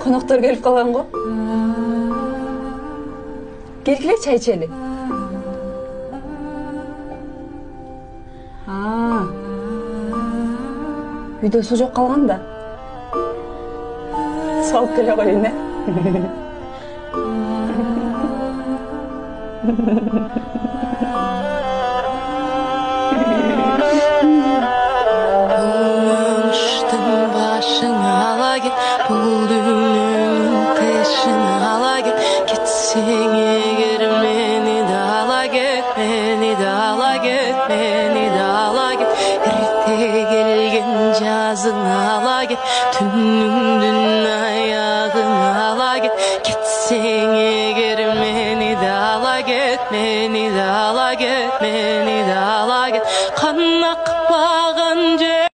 Konoktор келип калган го. Келгиле чай ичели. Үйдө суу жок калган да. Салып келе коеюн, Бұл дүнің тешін ала кет, кетсең егер мені де ала кет, мені де ала кет, мені де ала кет. Ерте келген жазың ала кет, түніңдің аяғың ала кет, кетсең егер мені де ала кет, мені де ала кет, мені де ала кет. Қанақ